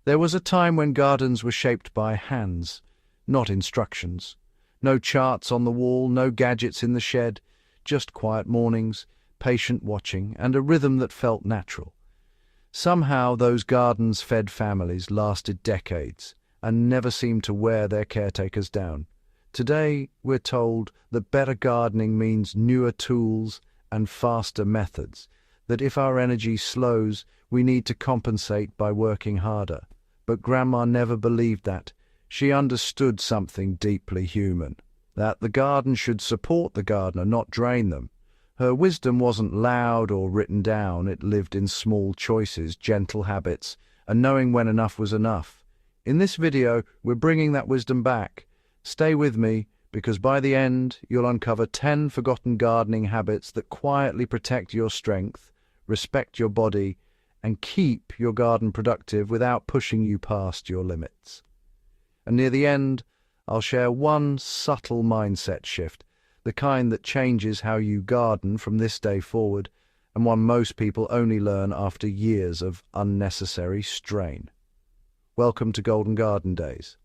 There was a time when gardens were shaped by hands, not instructions. No charts on the wall, no gadgets in the shed, just quiet mornings, patient watching, and a rhythm that felt natural. Somehow those gardens fed families, lasted decades, and never seemed to wear their caretakers down. Today, we're told that better gardening means newer tools and faster methods, that if our energy slows, we need to compensate by working harder. But Grandma never believed that. She understood something deeply human, that the garden should support the gardener, not drain them. Her wisdom wasn't loud or written down, it lived in small choices, gentle habits, and knowing when enough was enough. In this video, we're bringing that wisdom back. Stay with me, because by the end, you'll uncover 10 forgotten gardening habits that quietly protect your strength, respect your body, and keep your garden productive without pushing you past your limits. And near the end, I'll share one subtle mindset shift, the kind that changes how you garden from this day forward, and one most people only learn after years of unnecessary strain. Welcome to Golden Garden Days.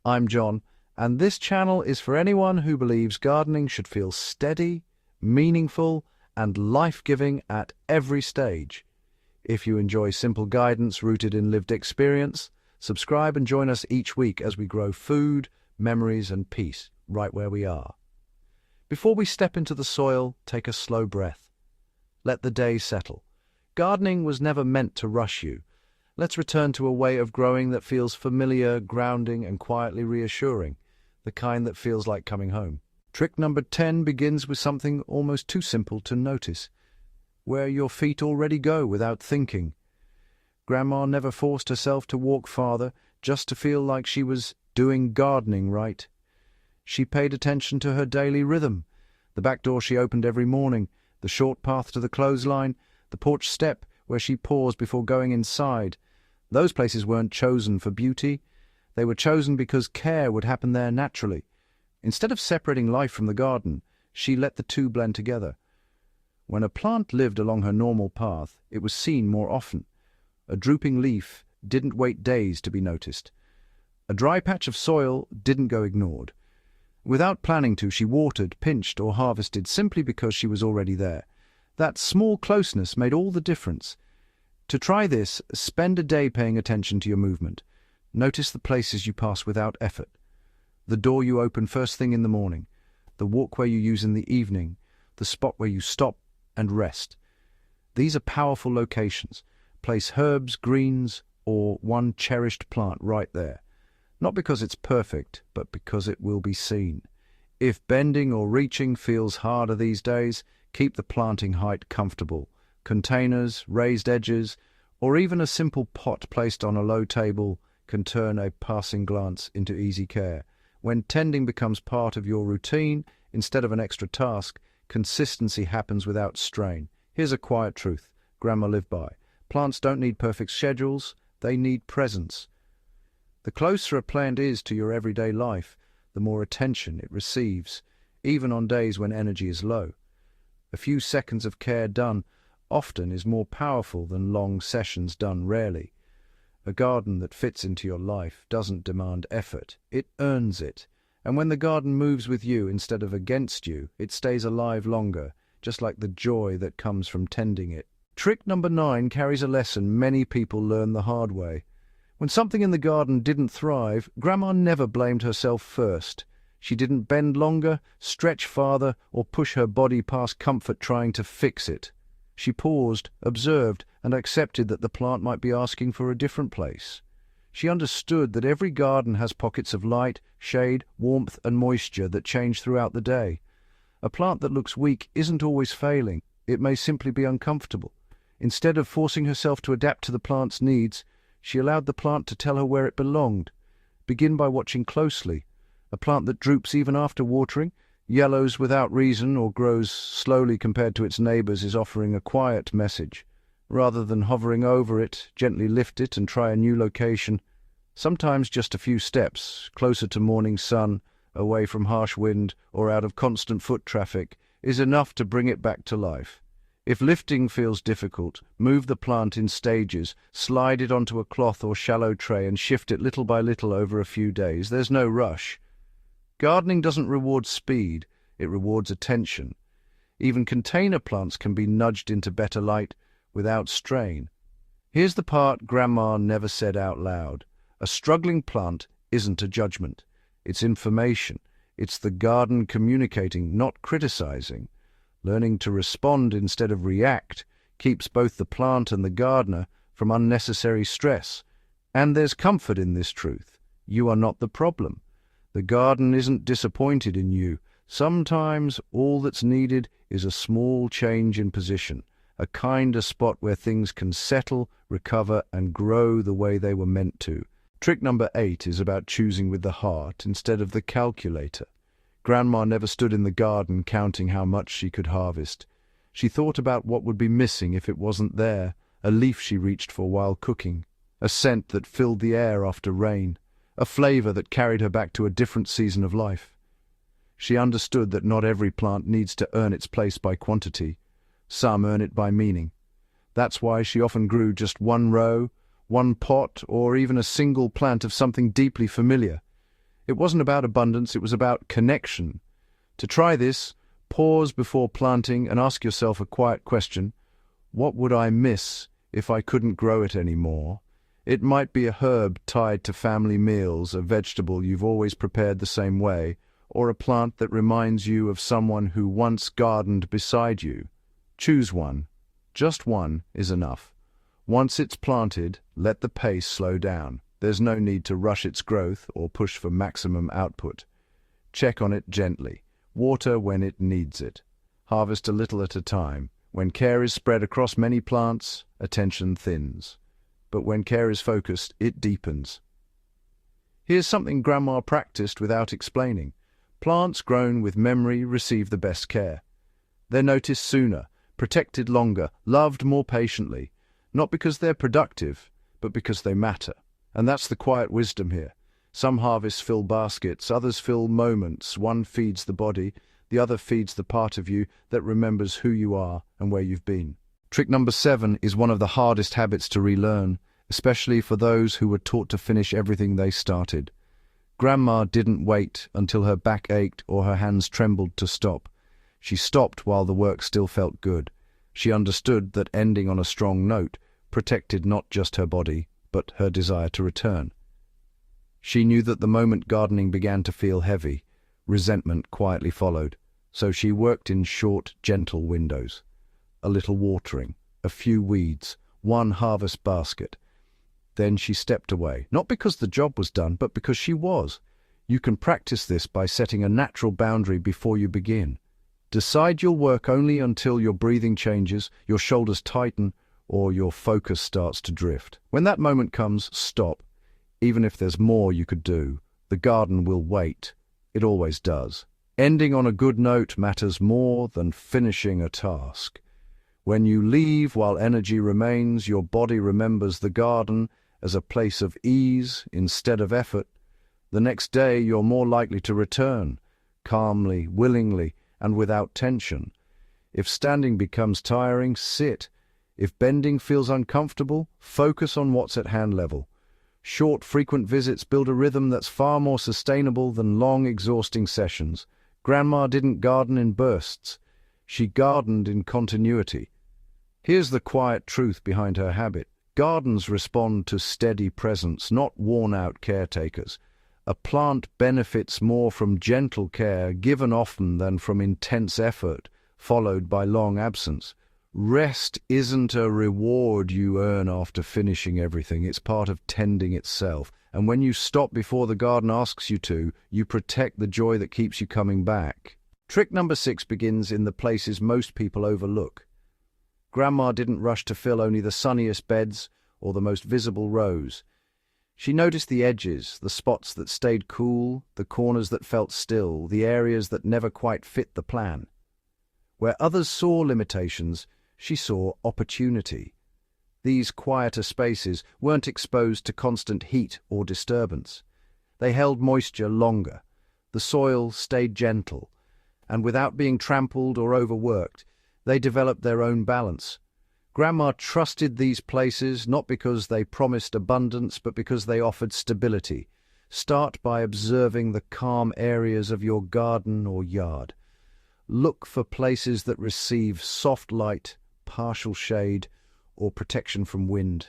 I'm John, and this channel is for anyone who believes gardening should feel steady, meaningful, and life-giving at every stage. If you enjoy simple guidance rooted in lived experience, subscribe and join us each week as we grow food, memories, and peace right where we are. Before we step into the soil, take a slow breath. Let the day settle. Gardening was never meant to rush you. Let's return to a way of growing that feels familiar, grounding, and quietly reassuring, the kind that feels like coming home. Trick number 10 begins with something almost too simple to notice, where your feet already go without thinking. Grandma never forced herself to walk farther just to feel like she was doing gardening right. She paid attention to her daily rhythm, the back door she opened every morning, the short path to the clothesline, the porch step where she paused before going inside. Those places weren't chosen for beauty. They were chosen because care would happen there naturally. Instead of separating life from the garden, she let the two blend together. When a plant lived along her normal path, it was seen more often. A drooping leaf didn't wait days to be noticed. A dry patch of soil didn't go ignored. Without planning to, she watered, pinched, or harvested simply because she was already there. That small closeness made all the difference. To try this, spend a day paying attention to your movement. Notice the places you pass without effort. The door you open first thing in the morning, the walkway you use in the evening, the spot where you stop and rest. These are powerful locations. Place herbs, greens, or one cherished plant right there. Not because it's perfect, but because it will be seen. If bending or reaching feels harder these days, keep the planting height comfortable. Containers, raised edges, or even a simple pot placed on a low table can turn a passing glance into easy care. When tending becomes part of your routine, instead of an extra task, consistency happens without strain. Here's a quiet truth Grandma lived by. Plants don't need perfect schedules, they need presence. The closer a plant is to your everyday life, the more attention it receives, even on days when energy is low. A few seconds of care done often is more powerful than long sessions done rarely. A garden that fits into your life doesn't demand effort, it earns it. And when the garden moves with you instead of against you, it stays alive longer, just like the joy that comes from tending it. Trick number 9 carries a lesson many people learn the hard way. When something in the garden didn't thrive, Grandma never blamed herself first. She didn't bend longer, stretch farther, or push her body past comfort trying to fix it. She paused, observed, and accepted that the plant might be asking for a different place. She understood that every garden has pockets of light, shade, warmth, and moisture that change throughout the day. A plant that looks weak isn't always failing. It may simply be uncomfortable. Instead of forcing herself to adapt to the plant's needs, she allowed the plant to tell her where it belonged. Begin by watching closely. A plant that droops even after watering, yellows without reason, or grows slowly compared to its neighbors is offering a quiet message. Rather than hovering over it, gently lift it and try a new location. Sometimes just a few steps, closer to morning sun, away from harsh wind, or out of constant foot traffic, is enough to bring it back to life. If lifting feels difficult, move the plant in stages, slide it onto a cloth or shallow tray and shift it little by little over a few days. There's no rush. Gardening doesn't reward speed, it rewards attention. Even container plants can be nudged into better light without strain. Here's the part Grandma never said out loud. A struggling plant isn't a judgment. It's information. It's the garden communicating, not criticizing. Learning to respond instead of react keeps both the plant and the gardener from unnecessary stress. And there's comfort in this truth. You are not the problem. The garden isn't disappointed in you. Sometimes all that's needed is a small change in position, a kinder spot where things can settle, recover, and grow the way they were meant to. Trick number 8 is about choosing with the heart instead of the calculator. Grandma never stood in the garden counting how much she could harvest. She thought about what would be missing if it wasn't there, a leaf she reached for while cooking, a scent that filled the air after rain, a flavor that carried her back to a different season of life. She understood that not every plant needs to earn its place by quantity. Some earn it by meaning. That's why she often grew just one row, one pot, or even a single plant of something deeply familiar. It wasn't about abundance, it was about connection. To try this, pause before planting and ask yourself a quiet question. What would I miss if I couldn't grow it anymore? It might be a herb tied to family meals, a vegetable you've always prepared the same way, or a plant that reminds you of someone who once gardened beside you. Choose one. Just one is enough. Once it's planted, let the pace slow down. There's no need to rush its growth or push for maximum output. Check on it gently. Water when it needs it. Harvest a little at a time. When care is spread across many plants, attention thins. But when care is focused, it deepens. Here's something Grandma practiced without explaining. Plants grown with memory receive the best care. They're noticed sooner, protected longer, loved more patiently. Not because they're productive, but because they matter. And that's the quiet wisdom here. Some harvests fill baskets, others fill moments. One feeds the body, the other feeds the part of you that remembers who you are and where you've been. Trick number 7 is one of the hardest habits to relearn, especially for those who were taught to finish everything they started. Grandma didn't wait until her back ached or her hands trembled to stop. She stopped while the work still felt good. She understood that ending on a strong note protected not just her body, but her desire to return. She knew that the moment gardening began to feel heavy, resentment quietly followed, so she worked in short, gentle windows. A little watering, a few weeds, one harvest basket. Then she stepped away, not because the job was done, but because she was. You can practice this by setting a natural boundary before you begin. Decide you'll work only until your breathing changes, your shoulders tighten, or your focus starts to drift. When that moment comes, stop. Even if there's more you could do, the garden will wait. It always does. Ending on a good note matters more than finishing a task. When you leave while energy remains, your body remembers the garden as a place of ease instead of effort. The next day you're more likely to return, calmly, willingly, and without tension. If standing becomes tiring, sit. If bending feels uncomfortable, focus on what's at hand level. Short, frequent visits build a rhythm that's far more sustainable than long, exhausting sessions. Grandma didn't garden in bursts. She gardened in continuity. Here's the quiet truth behind her habit. Gardens respond to steady presence, not worn-out caretakers. A plant benefits more from gentle care, given often, than from intense effort, followed by long absence. Rest isn't a reward you earn after finishing everything. It's part of tending itself. And when you stop before the garden asks you to, you protect the joy that keeps you coming back. Trick number 6 begins in the places most people overlook. Grandma didn't rush to fill only the sunniest beds or the most visible rows. She noticed the edges, the spots that stayed cool, the corners that felt still, the areas that never quite fit the plan. Where others saw limitations, she saw opportunity. These quieter spaces weren't exposed to constant heat or disturbance. They held moisture longer. The soil stayed gentle, and without being trampled or overworked, They developed their own balance. Grandma trusted these places not because they promised abundance, but because they offered stability. Start by observing the calm areas of your garden or yard. Look for places that receive soft light, partial shade, or protection from wind.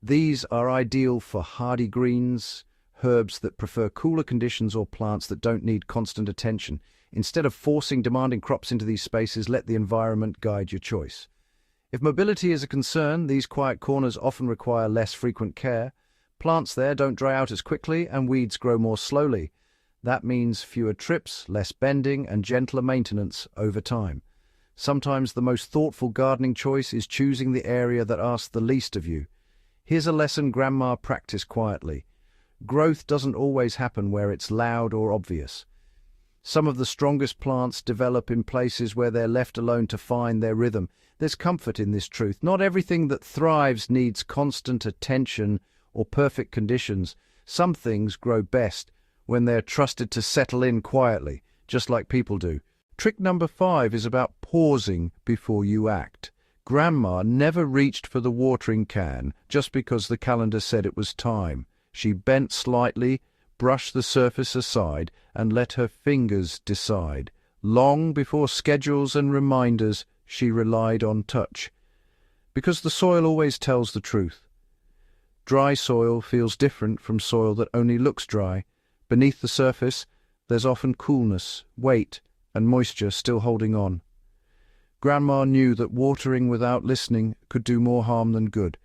These are ideal for hardy greens, herbs that prefer cooler conditions, or plants that don't need constant attention. Instead of forcing demanding crops into these spaces, let the environment guide your choice. If mobility is a concern, these quiet corners often require less frequent care. Plants there don't dry out as quickly, and weeds grow more slowly. That means fewer trips, less bending, and gentler maintenance over time. Sometimes the most thoughtful gardening choice is choosing the area that asks the least of you. Here's a lesson Grandma practiced quietly. Growth doesn't always happen where it's loud or obvious. Some of the strongest plants develop in places where they're left alone to find their rhythm. There's comfort in this truth. Not everything that thrives needs constant attention or perfect conditions. Some things grow best when they're trusted to settle in quietly, just like people do. Trick number 5 is about pausing before you act. Grandma never reached for the watering can just because the calendar said it was time. She bent slightly, brushed the surface aside, and let her fingers decide. Long before schedules and reminders, she relied on touch. Because the soil always tells the truth. Dry soil feels different from soil that only looks dry. Beneath the surface, there's often coolness, weight, and moisture still holding on. Grandma knew that watering without listening could do more harm than good.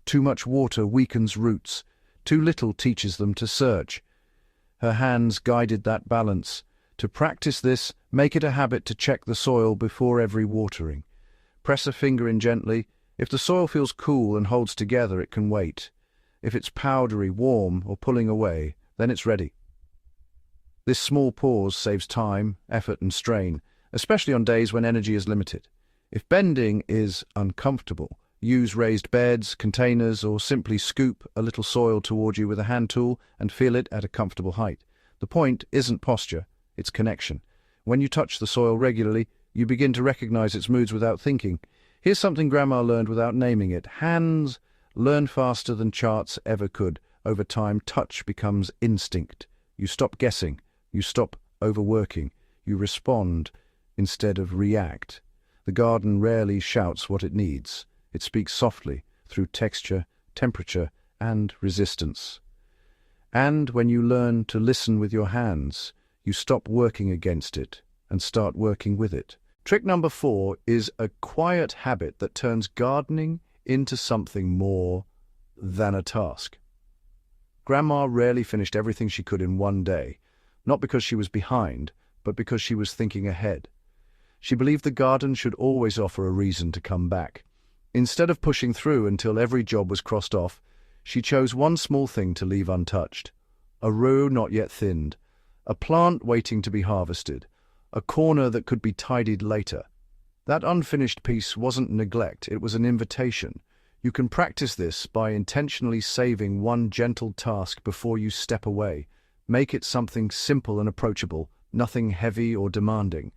Too much water weakens roots. Too little teaches them to search. Her hands guided that balance. To practice this, make it a habit to check the soil before every watering. Press a finger in gently. If the soil feels cool and holds together, it can wait. If it's powdery, warm, or pulling away, then it's ready. This small pause saves time, effort, and strain, especially on days when energy is limited. If bending is uncomfortable, use raised beds, containers, or simply scoop a little soil toward you with a hand tool and feel it at a comfortable height. The point isn't posture, it's connection. When you touch the soil regularly, you begin to recognize its moods without thinking. Here's something Grandma learned without naming it. Hands learn faster than charts ever could. Over time, touch becomes instinct. You stop guessing. You stop overworking. You respond instead of react. The garden rarely shouts what it needs. It speaks softly through texture, temperature, and resistance. And when you learn to listen with your hands, you stop working against it and start working with it. Trick number 4 is a quiet habit that turns gardening into something more than a task. Grandma rarely finished everything she could in one day, not because she was behind, but because she was thinking ahead. She believed the garden should always offer a reason to come back. Instead of pushing through until every job was crossed off, she chose one small thing to leave untouched. A row not yet thinned, a plant waiting to be harvested, a corner that could be tidied later. That unfinished piece wasn't neglect, it was an invitation. You can practice this by intentionally saving one gentle task before you step away. Make it something simple and approachable, nothing heavy or demanding.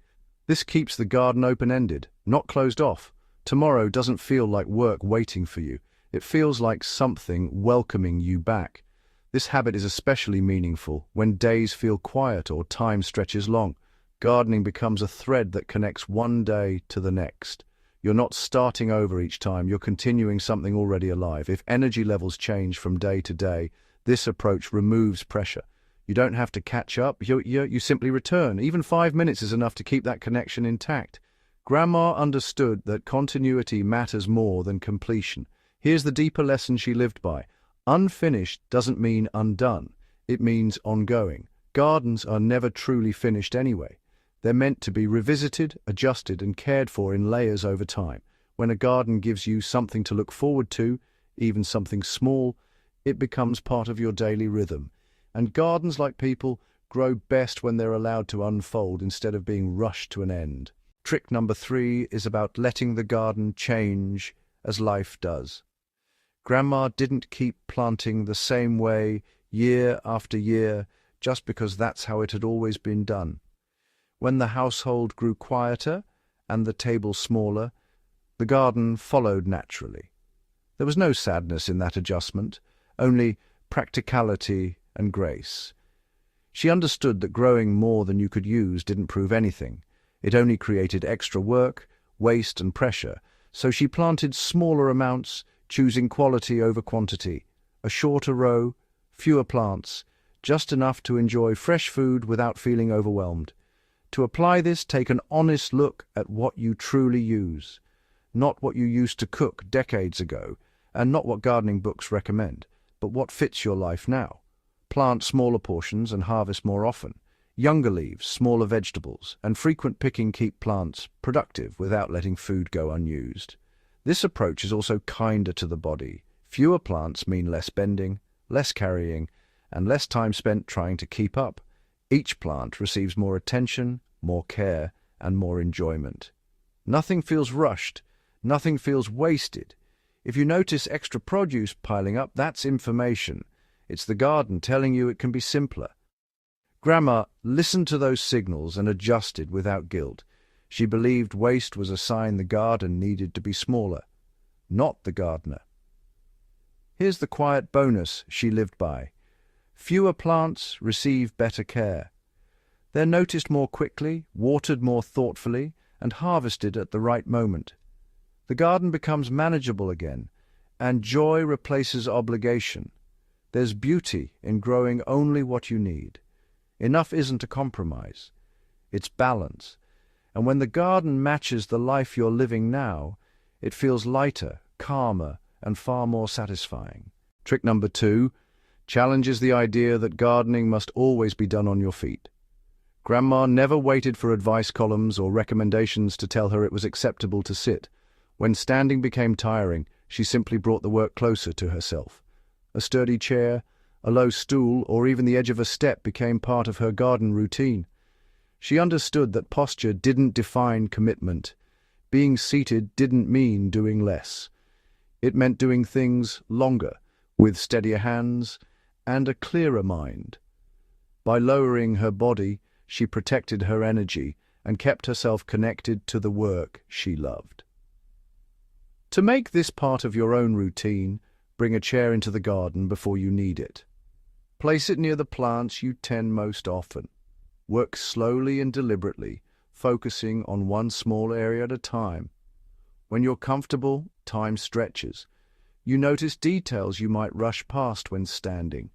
This keeps the garden open-ended, not closed off. Tomorrow doesn't feel like work waiting for you. It feels like something welcoming you back. This habit is especially meaningful when days feel quiet or time stretches long. Gardening becomes a thread that connects one day to the next. You're not starting over each time, you're continuing something already alive. If energy levels change from day to day, this approach removes pressure. You don't have to catch up, you simply return. Even 5 minutes is enough to keep that connection intact. Grandma understood that continuity matters more than completion. Here's the deeper lesson she lived by. Unfinished doesn't mean undone. It means ongoing. Gardens are never truly finished anyway. They're meant to be revisited, adjusted, and cared for in layers over time. When a garden gives you something to look forward to, even something small, it becomes part of your daily rhythm. And gardens, like people, grow best when they're allowed to unfold instead of being rushed to an end. Trick number 3 is about letting the garden change as life does. Grandma didn't keep planting the same way year after year just because that's how it had always been done. When the household grew quieter and the table smaller, the garden followed naturally. There was no sadness in that adjustment, only practicality and grace. She understood that growing more than you could use didn't prove anything. It only created extra work, waste and pressure, so she planted smaller amounts, choosing quality over quantity, a shorter row, fewer plants, just enough to enjoy fresh food without feeling overwhelmed. To apply this, take an honest look at what you truly use, not what you used to cook decades ago, and not what gardening books recommend, but what fits your life now. Plant smaller portions and harvest more often. Younger leaves, smaller vegetables, and frequent picking keep plants productive without letting food go unused. This approach is also kinder to the body. Fewer plants mean less bending, less carrying, and less time spent trying to keep up. Each plant receives more attention, more care, and more enjoyment. Nothing feels rushed, nothing feels wasted. If you notice extra produce piling up, that's information. It's the garden telling you it can be simpler. Grandma listened to those signals and adjusted without guilt. She believed waste was a sign the garden needed to be smaller, not the gardener. Here's the quiet bonus she lived by. Fewer plants receive better care. They're noticed more quickly, watered more thoughtfully, and harvested at the right moment. The garden becomes manageable again, and joy replaces obligation. There's beauty in growing only what you need. Enough isn't a compromise. It's balance. And when the garden matches the life you're living now, it feels lighter, calmer, and far more satisfying. Trick number 2 challenges the idea that gardening must always be done on your feet. Grandma never waited for advice columns or recommendations to tell her it was acceptable to sit. When standing became tiring, she simply brought the work closer to herself. A sturdy chair, a low stool, or even the edge of a step became part of her garden routine. She understood that posture didn't define commitment. Being seated didn't mean doing less. It meant doing things longer, with steadier hands and a clearer mind. By lowering her body, she protected her energy and kept herself connected to the work she loved. To make this part of your own routine, bring a chair into the garden before you need it. Place it near the plants you tend most often. Work slowly and deliberately, focusing on one small area at a time. When you're comfortable, time stretches. You notice details you might rush past when standing.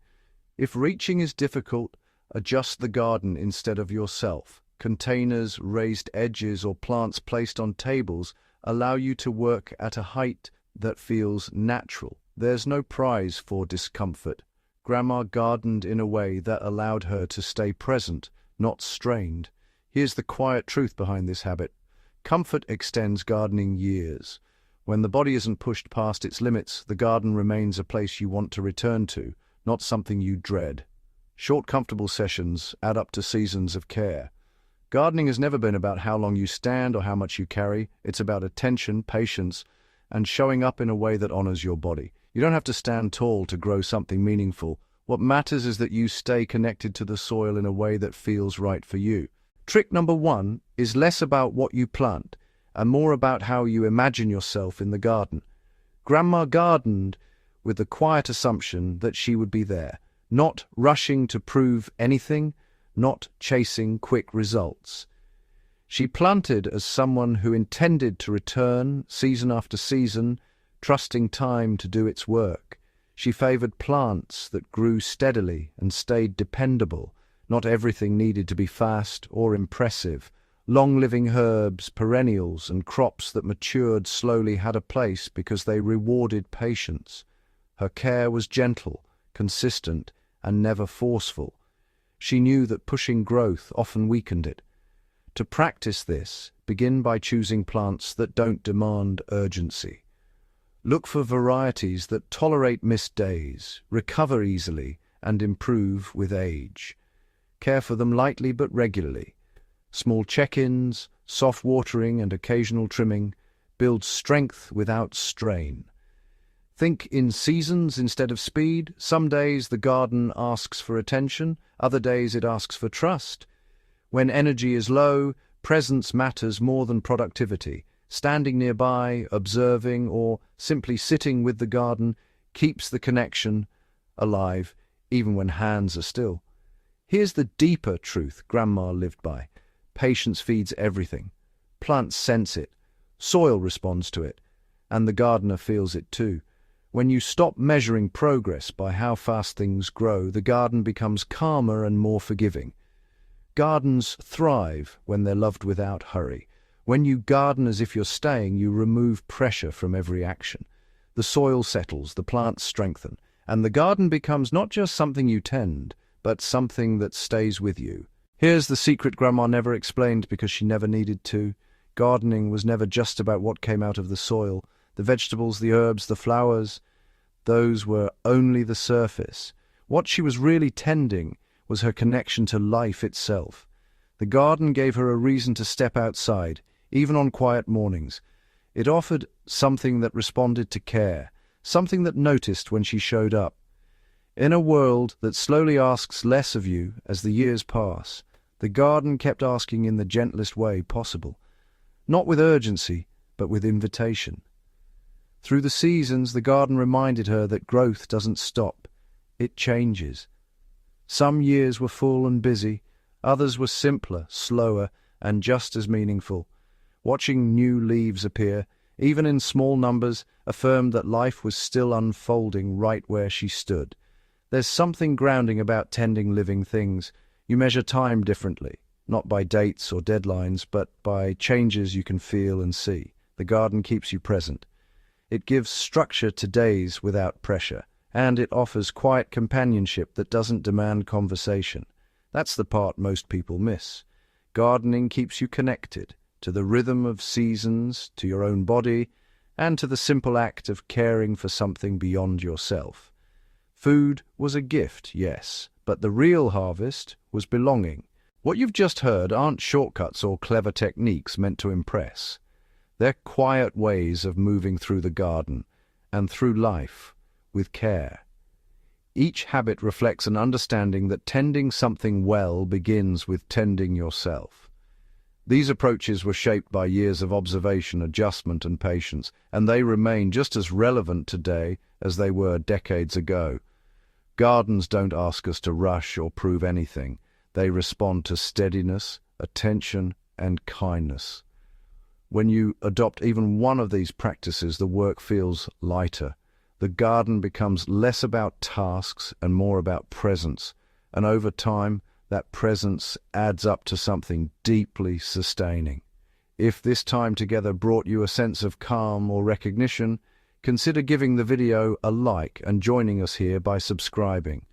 If reaching is difficult, adjust the garden instead of yourself. Containers, raised edges, or plants placed on tables allow you to work at a height that feels natural. There's no prize for discomfort. Grandma gardened in a way that allowed her to stay present, not strained. Here's the quiet truth behind this habit. Comfort extends gardening years. When the body isn't pushed past its limits, the garden remains a place you want to return to, not something you dread. Short, comfortable sessions add up to seasons of care. Gardening has never been about how long you stand or how much you carry. It's about attention, patience, and showing up in a way that honors your body. You don't have to stand tall to grow something meaningful. What matters is that you stay connected to the soil in a way that feels right for you. Trick number 1 is less about what you plant and more about how you imagine yourself in the garden. Grandma gardened with the quiet assumption that she would be there, not rushing to prove anything, not chasing quick results. She planted as someone who intended to return season after season, trusting time to do its work. She favored plants that grew steadily and stayed dependable. Not everything needed to be fast or impressive. Long-living herbs, perennials, and crops that matured slowly had a place because they rewarded patience. Her care was gentle, consistent, and never forceful. She knew that pushing growth often weakened it. To practice this, begin by choosing plants that don't demand urgency. Look for varieties that tolerate missed days, recover easily, and improve with age. Care for them lightly but regularly. Small check-ins, soft watering, and occasional trimming build strength without strain. Think in seasons instead of speed. Some days the garden asks for attention, other days it asks for trust. When energy is low, Presence matters more than productivity. Standing nearby, observing, or simply sitting with the garden keeps the connection alive, even when hands are still. Here's the deeper truth Grandma lived by. Patience feeds everything. Plants sense it, soil responds to it, and the gardener feels it too. When you stop measuring progress by how fast things grow, the garden becomes calmer and more forgiving. Gardens thrive when they're loved without hurry. When you garden as if you're staying, you remove pressure from every action. The soil settles, the plants strengthen, and the garden becomes not just something you tend, but something that stays with you. Here's the secret Grandma never explained because she never needed to. Gardening was never just about what came out of the soil. The vegetables, the herbs, the flowers, those were only the surface. What she was really tending was her connection to life itself. The garden gave her a reason to step outside, even on quiet mornings. It offered something that responded to care, something that noticed when she showed up. In a world that slowly asks less of you as the years pass, the garden kept asking in the gentlest way possible, not with urgency, but with invitation. Through the seasons, the garden reminded her that growth doesn't stop, it changes. Some years were full and busy, others were simpler, slower, and just as meaningful. Watching new leaves appear, even in small numbers, affirmed that life was still unfolding right where she stood. There's something grounding about tending living things. You measure time differently, not by dates or deadlines, but by changes you can feel and see. The garden keeps you present. It gives structure to days without pressure, and it offers quiet companionship that doesn't demand conversation. That's the part most people miss. Gardening keeps you connected to the rhythm of seasons, to your own body, and to the simple act of caring for something beyond yourself. Food was a gift, yes, but the real harvest was belonging. What you've just heard aren't shortcuts or clever techniques meant to impress. They're quiet ways of moving through the garden and through life with care. Each habit reflects an understanding that tending something well begins with tending yourself. These approaches were shaped by years of observation, adjustment, and patience, and they remain just as relevant today as they were decades ago. Gardens don't ask us to rush or prove anything. They respond to steadiness, attention, and kindness. When you adopt even one of these practices, the work feels lighter. The garden becomes less about tasks and more about presence, and over time, that presence adds up to something deeply sustaining. If this time together brought you a sense of calm or recognition, consider giving the video a like and joining us here by subscribing.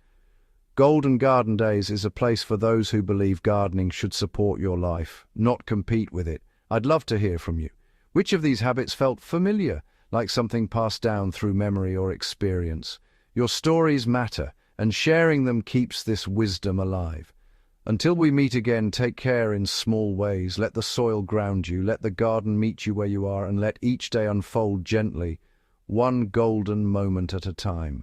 Golden Garden Days is a place for those who believe gardening should support your life, not compete with it. I'd love to hear from you. Which of these habits felt familiar, like something passed down through memory or experience? Your stories matter, and sharing them keeps this wisdom alive. Until we meet again, take care in small ways. Let the soil ground you, let the garden meet you where you are, and let each day unfold gently, one golden moment at a time.